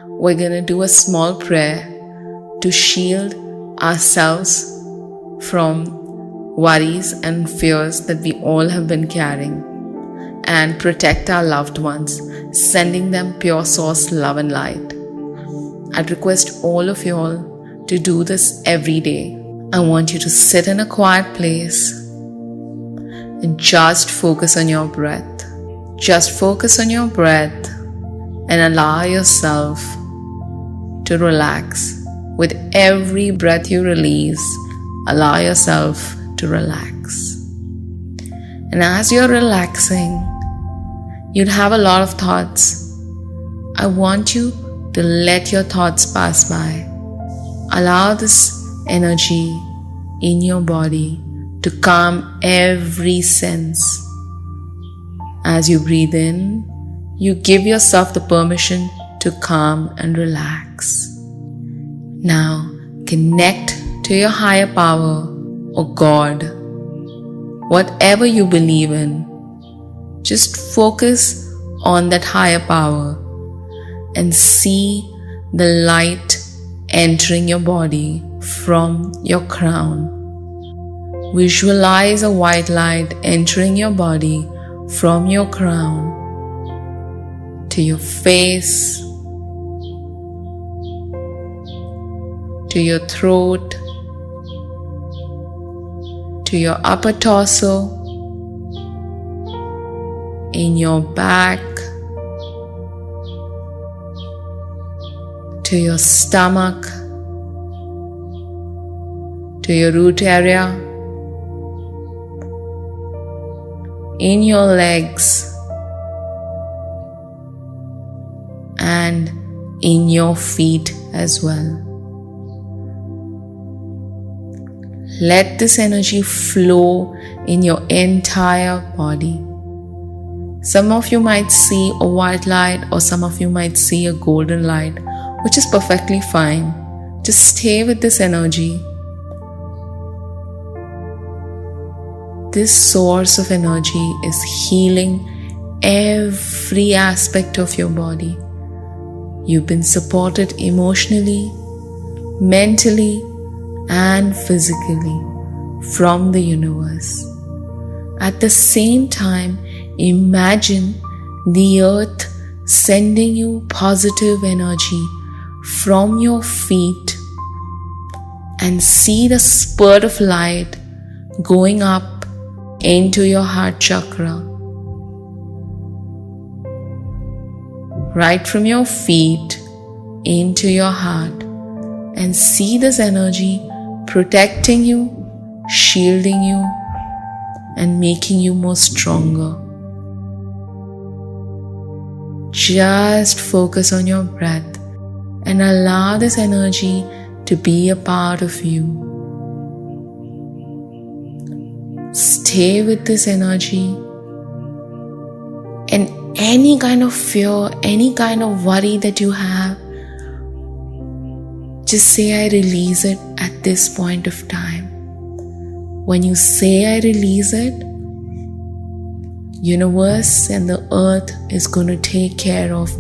we're going to do a small prayer to shield ourselves from worries and fears that we all have been carrying, and protect our loved ones, sending them pure source love and light. I'd request all of you all to do this every day. I want you to sit in a quiet place and just focus on your breath. Just focus on your breath and allow yourself to relax. With every breath you release, allow yourself to relax. And as you're relaxing, you'd have a lot of thoughts. I want you to let your thoughts pass by. Allow this energy in your body to calm every sense. As you breathe in, you give yourself the permission to calm and relax. Now, connect to your higher power or God, whatever you believe in. Just focus on that higher power and see the light entering your body from your crown. Visualize a white light entering your body from your crown to your face, to your throat, to your upper torso, in your back, to your stomach, to your root area, in your legs, and in your feet as well. Let this energy flow in your entire body. Some of you might see a white light, or some of you might see a golden light, which is perfectly fine. Just stay with this energy. This source of energy is healing every aspect of your body. You've been supported emotionally, mentally, and physically from the universe. At the same time, imagine the earth sending you positive energy from your feet, and see the spurt of light going up into your heart chakra. Right from your feet into your heart, and see this energy protecting you, shielding you, and making you more stronger. Just focus on your breath and allow this energy to be a part of you. Stay with this energy, and any kind of fear, any kind of worry that you have, just say, I release it at this point of time. When you say, I release it, universe and the earth is going to take care of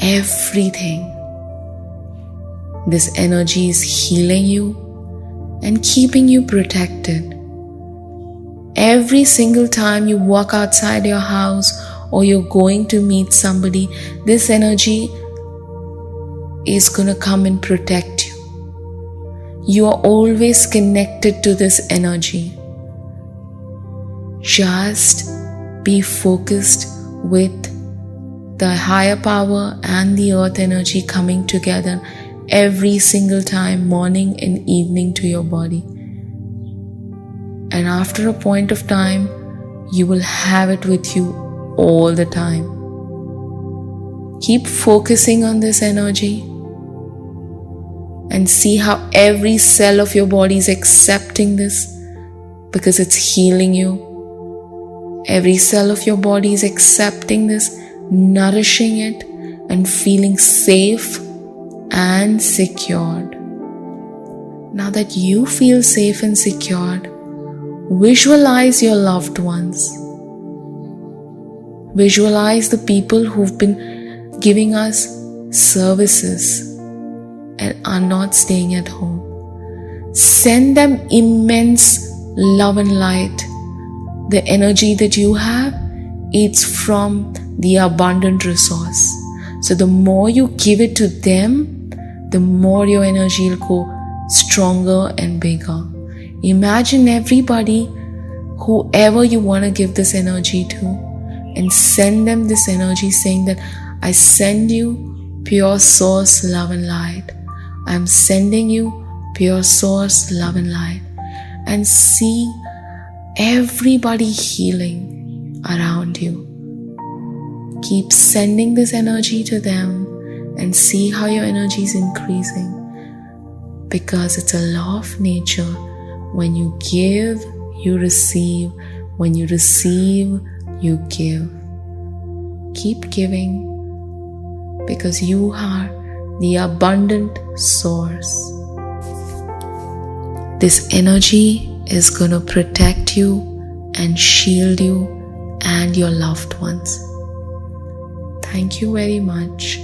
everything. This energy is healing you and keeping you protected. Every single time you walk outside your house or you're going to meet somebody, this energy is going to come and protect you. You are always connected to this energy. Just be focused with the higher power and the earth energy coming together every single time, morning and evening, to your body. And after a point of time, you will have it with you all the time. Keep focusing on this energy and see how every cell of your body is accepting this, because it's healing you. Every cell of your body is accepting this, nourishing it, and feeling safe and secured. Now that you feel safe and secured, visualize your loved ones. Visualize the people who've been giving us services and are not staying at home. Send them immense love and light. The energy that you have, it's from the abundant resource. So the more you give it to them, the more your energy will go stronger and bigger. Imagine everybody, whoever you want to give this energy to, and send them this energy saying that I send you pure source love and light. I'm sending you pure source love and light. And see everybody healing around you. Keep sending this energy to them and see how your energy is increasing, because it's a law of nature. When you give, you receive. When you receive, you give. Keep giving, because you are the abundant source. This energy is going to protect you and shield you and your loved ones. Thank you very much.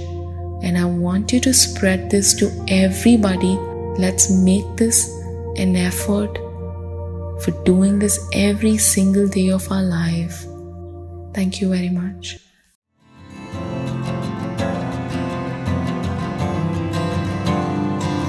And I want you to spread this to everybody. Let's make this an effort for doing this every single day of our life. Thank you very much.